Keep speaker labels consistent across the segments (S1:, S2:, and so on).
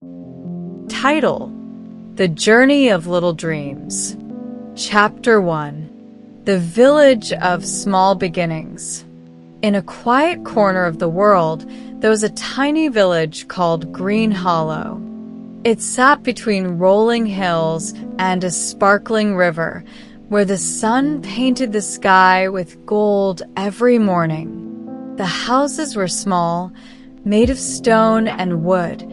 S1: Title: The Journey of Little Dreams. Chapter 1: The Village of Small Beginnings. In a quiet corner of the world, there was a tiny village called Green Hollow. It sat between rolling hills and a sparkling river, where the sun painted the sky with gold every morning. The houses were small, made of stone and wood,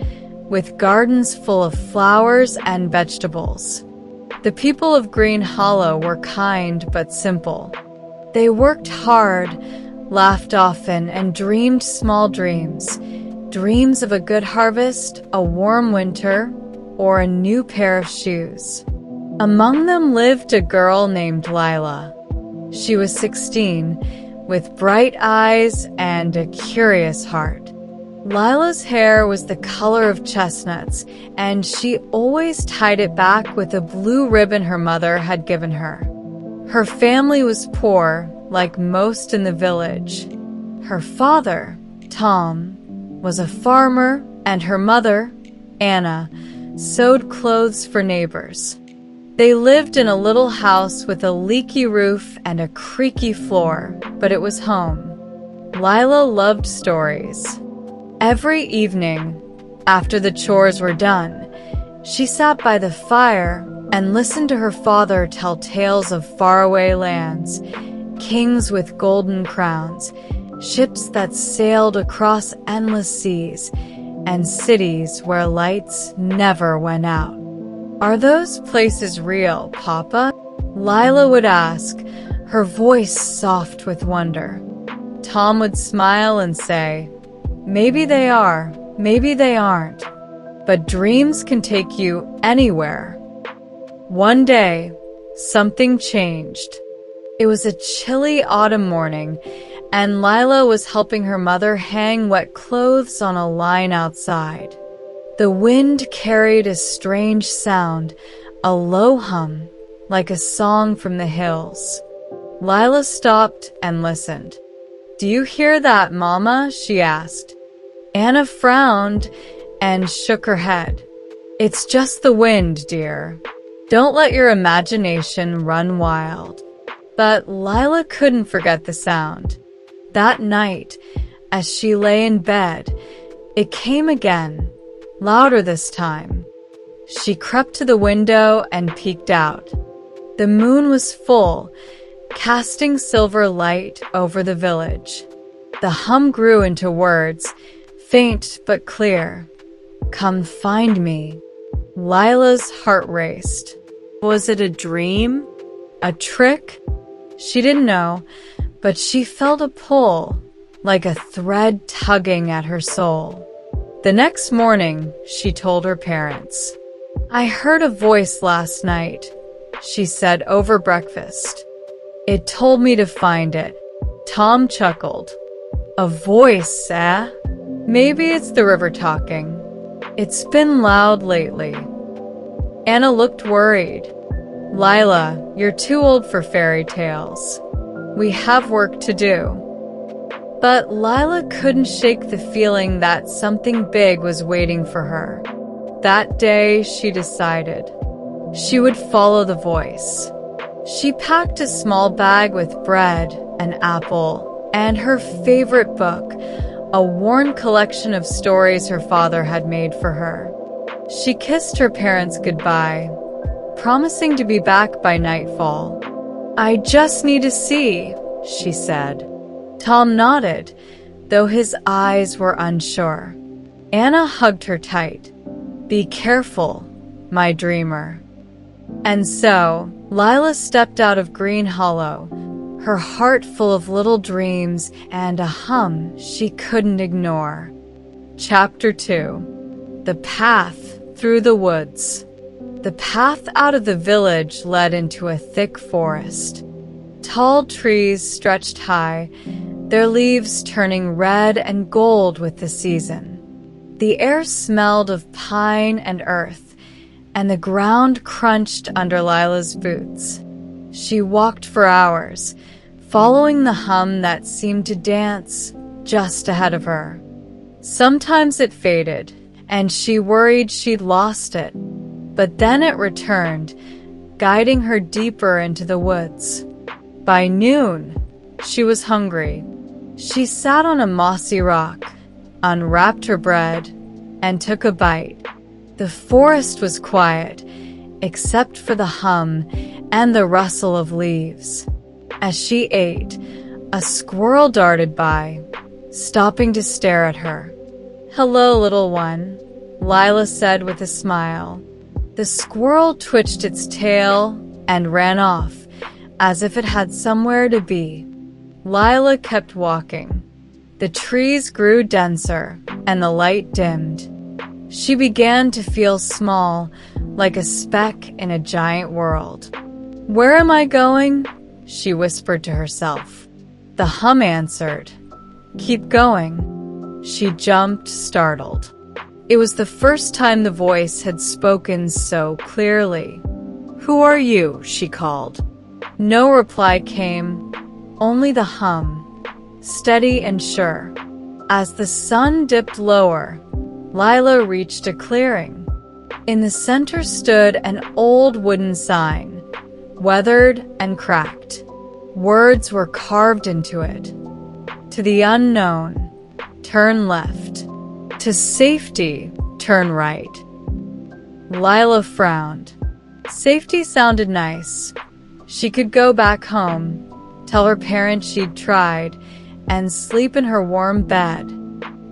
S1: with gardens full of flowers and vegetables. The people of Green Hollow were kind but simple. They worked hard, laughed often, and dreamed small dreams. Dreams of a good harvest, a warm winter, or a new pair of shoes. Among them lived a girl named Lila. She was 16, with bright eyes and a curious heart. Lila's hair was the color of chestnuts, and she always tied it back with a blue ribbon her mother had given her. Her family was poor, like most in the village. Her father, Tom, was a farmer, and her mother, Anna, sewed clothes for neighbors. They lived in a little house with a leaky roof and a creaky floor, but it was home. Lila loved stories. Every evening, after the chores were done, she sat by the fire and listened to her father tell tales of faraway lands, kings with golden crowns, ships that sailed across endless seas, and cities where lights never went out. "Are those places real, Papa?" Lila would ask, her voice soft with wonder. Tom would smile and say, "Maybe they are, maybe they aren't, but dreams can take you anywhere." One day, something changed. It was a chilly autumn morning, and Lila was helping her mother hang wet clothes on a line outside. The wind carried a strange sound, a low hum, like a song from the hills. Lila stopped and listened. "Do you hear that, Mama?" she asked. Anna frowned and shook her head. "It's just the wind, dear. Don't let your imagination run wild." But Lila couldn't forget the sound. That night, as she lay in bed, it came again, louder this time. She crept to the window and peeked out. The moon was full, casting silver light over the village. The hum grew into words, faint but clear. "Come find me." Lila's heart raced. Was it a dream? A trick? She didn't know, but she felt a pull, like a thread tugging at her soul. The next morning, she told her parents. "I heard a voice last night," she said over breakfast. "It told me to find it." Tom chuckled. "A voice, eh? Maybe it's the river talking. It's been loud lately." Anna looked worried. "Lila, you're too old for fairy tales. We have work to do." But Lila couldn't shake the feeling that something big was waiting for her. That day, she decided she would follow the voice. She packed a small bag with bread, an apple, and her favorite book, a worn collection of stories her father had made for her. She kissed her parents goodbye, promising to be back by nightfall. "I just need to see," she said. Tom nodded, though his eyes were unsure. Anna hugged her tight. "Be careful, my dreamer." And so, Lila stepped out of Green Hollow, her heart full of little dreams and a hum she couldn't ignore. Chapter 2: The Path Through the Woods. The path out of the village led into a thick forest. Tall trees stretched high, their leaves turning red and gold with the season. The air smelled of pine and earth, and the ground crunched under Lila's boots. She walked for hours, following the hum that seemed to dance just ahead of her. Sometimes it faded, and she worried she'd lost it. But then it returned, guiding her deeper into the woods. By noon, she was hungry. She sat on a mossy rock, unwrapped her bread, and took a bite. The forest was quiet, except for the hum and the rustle of leaves. As she ate, a squirrel darted by, stopping to stare at her. "Hello, little one," Lila said with a smile. The squirrel twitched its tail and ran off, as if it had somewhere to be. Lila kept walking. The trees grew denser, and the light dimmed. She began to feel small, like a speck in a giant world. "Where am I going?" she whispered to herself. The hum answered, "Keep going." She jumped, startled. It was the first time the voice had spoken so clearly. "Who are you?" she called. No reply came, only the hum, steady and sure. As the sun dipped lower, Lila reached a clearing. In the center stood an old wooden sign, weathered and cracked. Words were carved into it. "To the unknown, turn left. To safety, turn right." Lila frowned. Safety sounded nice. She could go back home, tell her parents she'd tried, and sleep in her warm bed.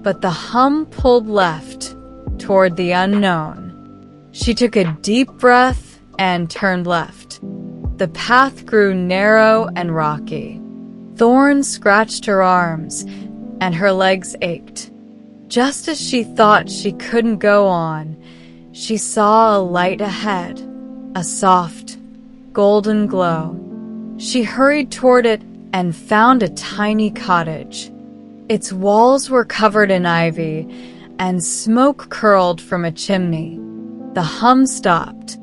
S1: But the hum pulled left, toward the unknown. She took a deep breath and turned left. The path grew narrow and rocky. Thorns scratched her arms, and her legs ached. Just as she thought she couldn't go on, she saw a light ahead, a soft, golden glow. She hurried toward it and found a tiny cottage. Its walls were covered in ivy, and smoke curled from a chimney. The hum stopped.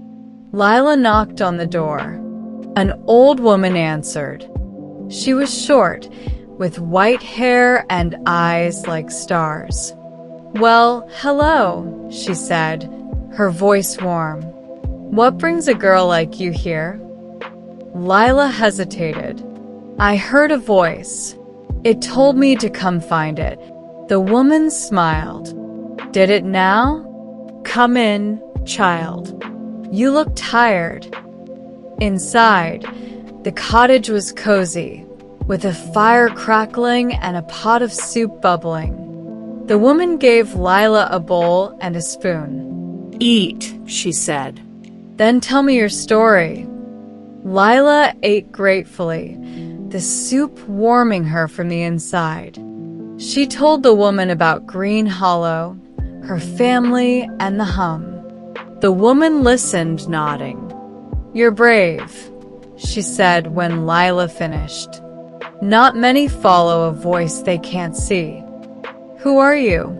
S1: Lila knocked on the door. An old woman answered. She was short, with white hair and eyes like stars. "Well, hello," she said, her voice warm. "What brings a girl like you here?" Lila hesitated. "I heard a voice. It told me to come find it." The woman smiled. "Did it now? Come in, child. You look tired." Inside, the cottage was cozy, with a fire crackling and a pot of soup bubbling. The woman gave Lila a bowl and a spoon. "Eat," she said. "Then tell me your story." Lila ate gratefully, the soup warming her from the inside. She told the woman about Green Hollow, her family, and the hum. The woman listened, nodding. "You're brave," she said when Lila finished. "Not many follow a voice they can't see." "Who are you?"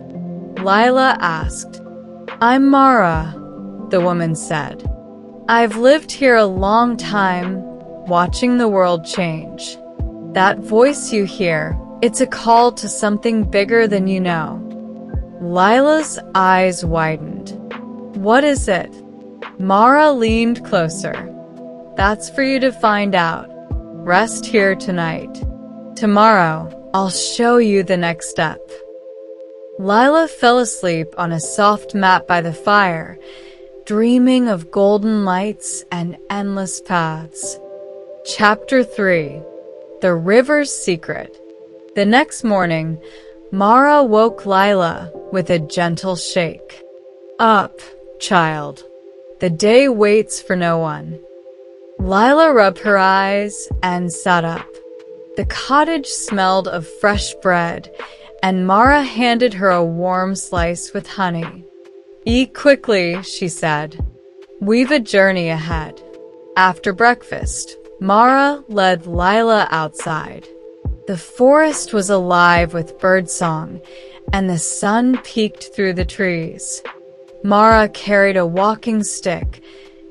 S1: Lila asked. "I'm Mara," the woman said. "I've lived here a long time, watching the world change. That voice you hear, it's a call to something bigger than you know." Lila's eyes widened. "What is it?" Mara leaned closer. "That's for you to find out. Rest here tonight. Tomorrow, I'll show you the next step." Lila fell asleep on a soft mat by the fire, dreaming of golden lights and endless paths. Chapter 3. The River's Secret. The next morning, Mara woke Lila with a gentle shake. "Up, child. The day waits for no one." Lila rubbed her eyes and sat up. The cottage smelled of fresh bread, and Mara handed her a warm slice with honey. "Eat quickly," she said. "We've a journey ahead." After breakfast, Mara led Lila outside. The forest was alive with birdsong, and the sun peeked through the trees. Mara carried a walking stick,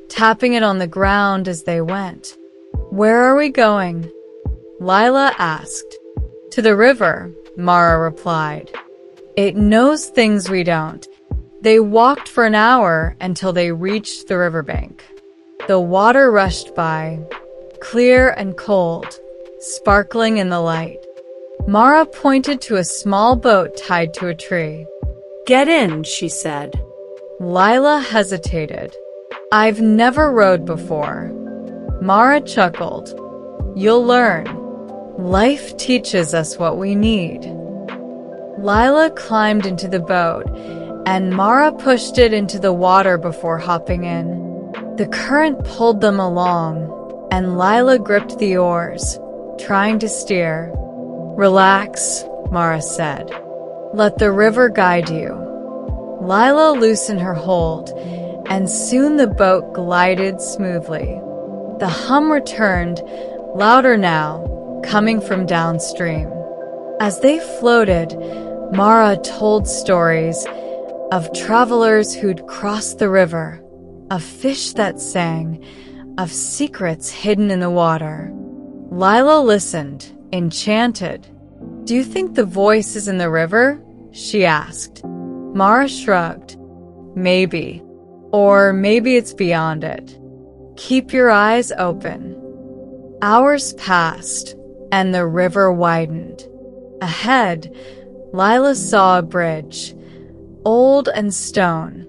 S1: tapping it on the ground as they went. "Where are we going?" Lila asked. "To the river," Mara replied. "It knows things we don't. They walked for an hour until they reached the riverbank. The water rushed by, clear and cold, sparkling in the light. Mara pointed to a small boat tied to a tree.
S2: "Get in," she said.
S1: Lila hesitated. "I've never rowed before." Mara chuckled. "You'll learn. Life teaches us what we need." Lila climbed into the boat, and Mara pushed it into the water before hopping in. The current pulled them along, and Lila gripped the oars, trying to steer. "Relax," Mara said. "Let the river guide you." Lila loosened her hold, and soon the boat glided smoothly. The hum returned, louder now, coming from downstream. As they floated, Mara told stories of travelers who'd crossed the river, of fish that sang, of secrets hidden in the water. Lila listened, enchanted. "Do you think the voice is in the river?" she asked. Mara shrugged. "Maybe. Or maybe it's beyond it. Keep your eyes open." Hours passed, and the river widened. Ahead, Lila saw a bridge, old and stone,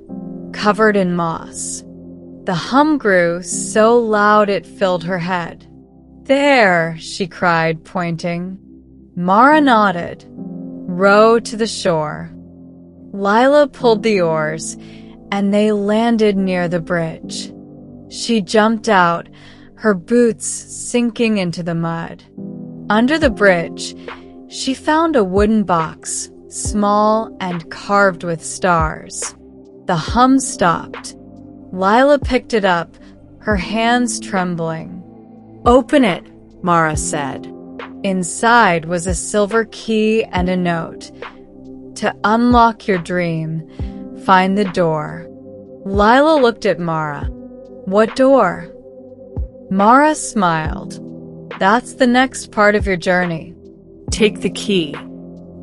S1: covered in moss. The hum grew so loud it filled her head. "There," she cried, pointing. Mara nodded. "Row to the shore." Lila pulled the oars, and they landed near the bridge. She jumped out, her boots sinking into the mud. Under the bridge, she found a wooden box, small and carved with stars. The hum stopped. Lila picked it up, her hands trembling. "Open it," Mara said. Inside was a silver key and a note. "To unlock your dream, find the door." Lila looked at Mara. "What door?" Mara smiled. "That's the next part of your journey. Take the key.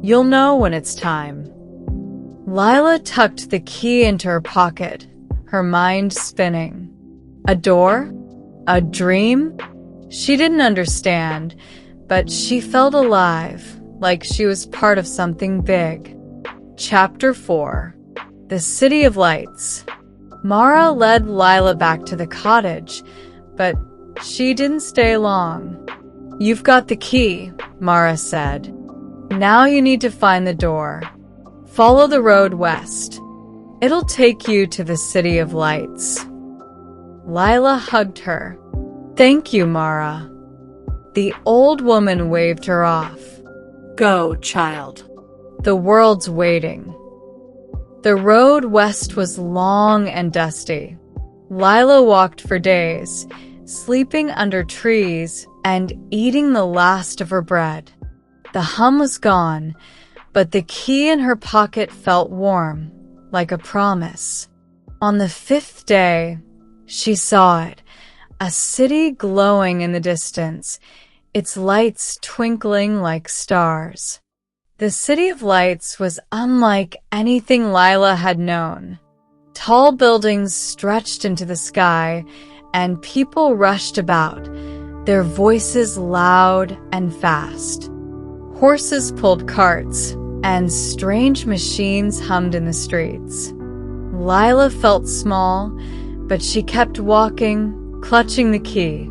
S1: You'll know when it's time." Lila tucked the key into her pocket, her mind spinning. A door? A dream? She didn't understand, but she felt alive, like she was part of something big. Chapter 4. The City of Lights. Mara led Lila back to the cottage, but she didn't stay long. "You've got the key," Mara said. "Now you need to find the door. Follow the road west. It'll take you to the City of Lights." Lila hugged her. "Thank you, Mara." The old woman waved her off. "Go, child. The world's waiting." The road west was long and dusty. Lila walked for days, sleeping under trees and eating the last of her bread. The hum was gone, but the key in her pocket felt warm, like a promise. On the 5th day, she saw it, a city glowing in the distance, its lights twinkling like stars. The City of Lights was unlike anything Lila had known. Tall buildings stretched into the sky, and people rushed about, their voices loud and fast. Horses pulled carts, and strange machines hummed in the streets. Lila felt small, but she kept walking, clutching the key.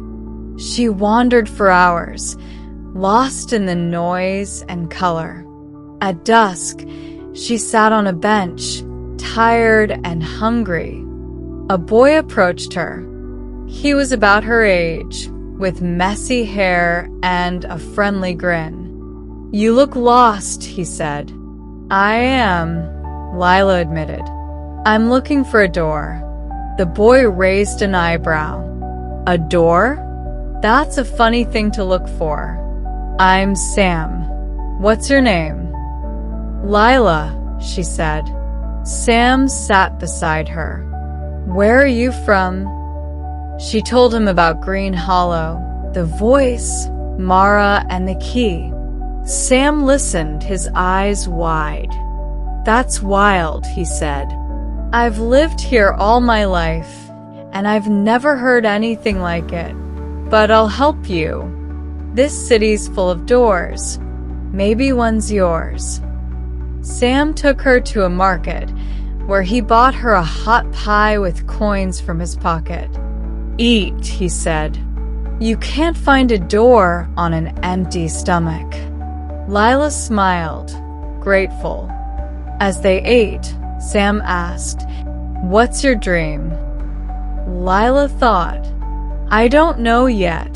S1: She wandered for hours, lost in the noise and color. At dusk, she sat on a bench, tired and hungry. A boy approached her. He was about her age, with messy hair and a friendly grin. "You look lost," he said. "I am," Lila admitted. "I'm looking for a door." The boy raised an eyebrow. "A door? That's a funny thing to look for." "I'm Sam. What's your name?" "Lila," she said. Sam sat beside her. "Where are you from?" She told him about Green Hollow, the voice, Mara, and the key. Sam listened, his eyes wide. "That's wild," he said. I've lived here all my life, and I've never heard anything like it. But I'll help you. This city's full of doors. Maybe one's yours. Sam took her to a market, where he bought her a hot pie with coins from his pocket. Eat, he said. You can't find a door on an empty stomach. Lila smiled, grateful. As they ate, Sam asked, What's your dream? Lila thought, I don't know yet.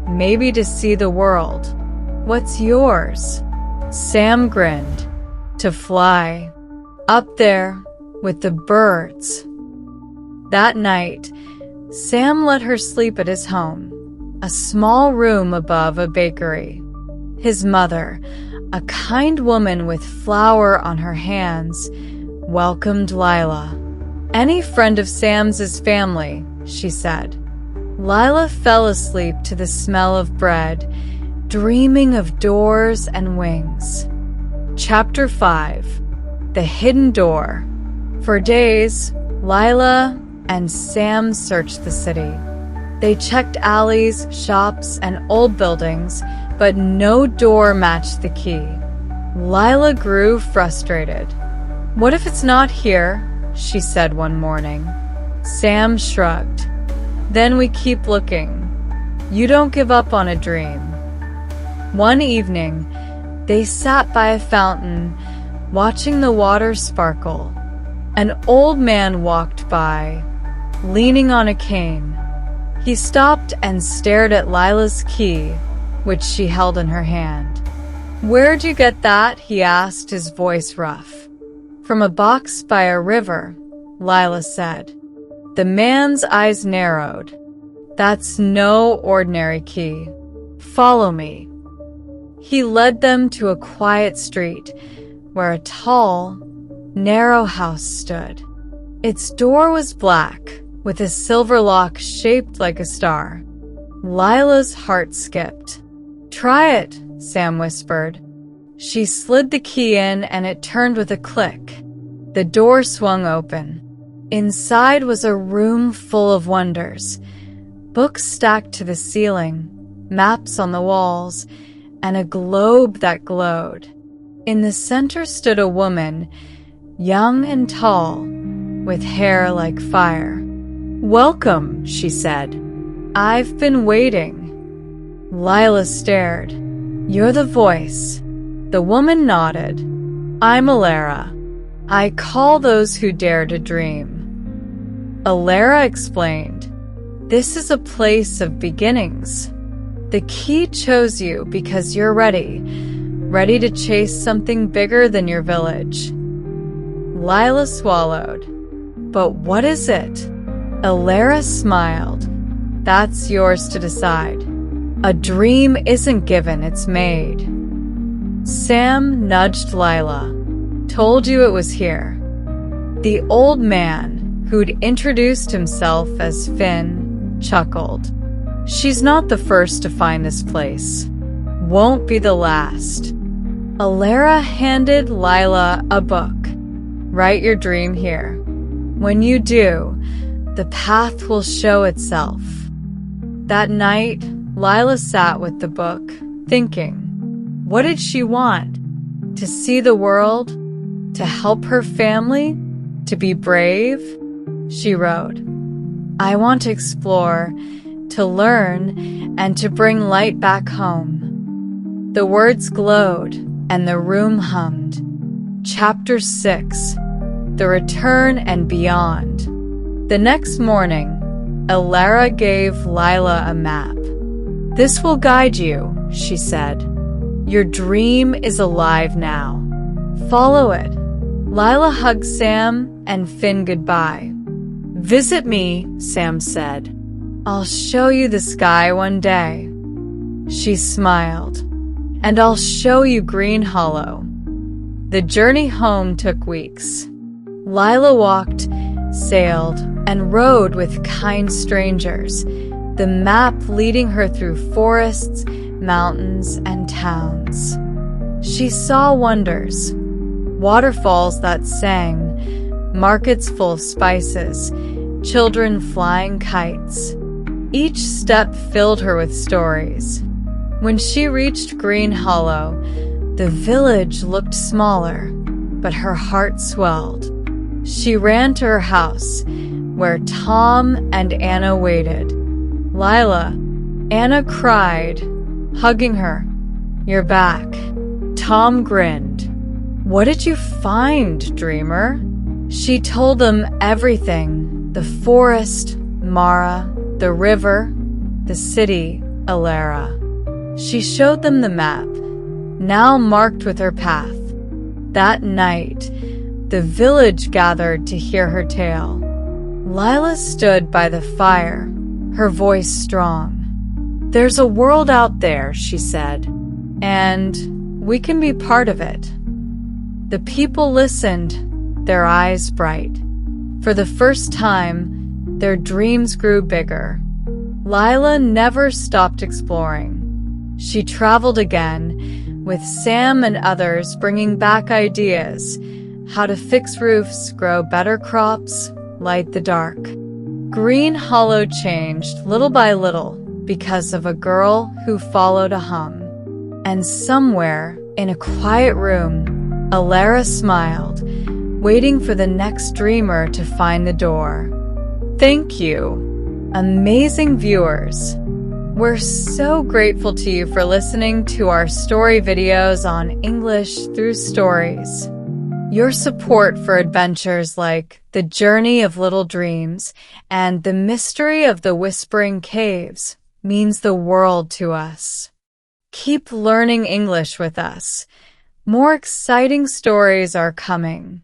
S1: Maybe to see the world. What's yours? Sam grinned. To fly. Up there, with the birds. That night, Sam let her sleep at his home, a small room above a bakery. His mother, a kind woman with flour on her hands, welcomed Lila. Any friend of Sam's is family, she said. Lila fell asleep to the smell of bread, dreaming of doors and wings. Chapter 5. The Hidden Door. For days, Lila and Sam searched the city. They checked alleys, shops, and old buildings, but no door matched the key. Lila grew frustrated. What if it's not here? She said one morning. Sam shrugged. Then we keep looking. You don't give up on a dream. One evening, they sat by a fountain, watching the water sparkle. An old man walked by, leaning on a cane. He stopped and stared at Lila's key, which she held in her hand. Where'd you get that? He asked, his voice rough. From a box by a river, Lila said. The man's eyes narrowed. That's no ordinary key. Follow me. He led them to a quiet street where a tall, narrow house stood. Its door was black, with a silver lock shaped like a star. Lila's heart skipped. Try it, Sam whispered. She slid the key in and it turned with a click. The door swung open. Inside was a room full of wonders. Books stacked to the ceiling, maps on the walls, and a globe that glowed. In the center stood a woman, young and tall, with hair like fire. Welcome, she said. I've been waiting. Lila stared. You're the voice. The woman nodded. I'm Alara. I call those who dare to dream. Alara explained. This is a place of beginnings. The key chose you because you're ready to chase something bigger than your village. Lila swallowed. But what is it? Alara smiled. That's yours to decide. A dream isn't given, it's made. Sam nudged Lila. Told you it was here. The old man, who'd introduced himself as Finn, chuckled. She's not the first to find this place. Won't be the last. Alara handed Lila a book. Write your dream here. When you do, the path will show itself. That night, Lila sat with the book, thinking. What did she want? To see the world? To help her family? To be brave? She wrote, I want to explore, to learn, and to bring light back home. The words glowed, and the room hummed. Chapter 6. The Return and Beyond. The next morning, Alara gave Lila a map. This will guide you, she said. Your dream is alive now. Follow it. Lila hugged Sam and Finn goodbye. Visit me, Sam said. I'll show you the sky one day. She smiled. And I'll show you Green Hollow. The journey home took weeks. Lila walked, sailed, and rode with kind strangers, the map leading her through forests, mountains, and towns. She saw wonders, waterfalls that sang, markets full of spices, children flying kites. Each step filled her with stories. When she reached Green Hollow, the village looked smaller, but her heart swelled. She ran to her house, where Tom and Anna waited. "Lila," Anna cried, hugging her. "You're back." Tom grinned. "What did you find, dreamer?" She told them everything: the forest, Mara, the river, the city, Alara. She showed them the map, now marked with her path. That night, the village gathered to hear her tale. Lila stood by the fire, her voice strong. "There's a world out there," she said, "and we can be part of it." The people listened, their eyes bright. For the first time, their dreams grew bigger. Lila never stopped exploring. She traveled again, with Sam and others bringing back ideas: how to fix roofs, grow better crops, light the dark. Green Hollow changed little by little because of a girl who followed a hum. And somewhere, in a quiet room, Alara smiled, waiting for the next dreamer to find the door. Thank you, amazing viewers. We're so grateful to you for listening to our story videos on English through stories. Your support for adventures like The Journey of Little Dreams and The Mystery of the Whispering Caves means the world to us. Keep learning English with us. More exciting stories are coming.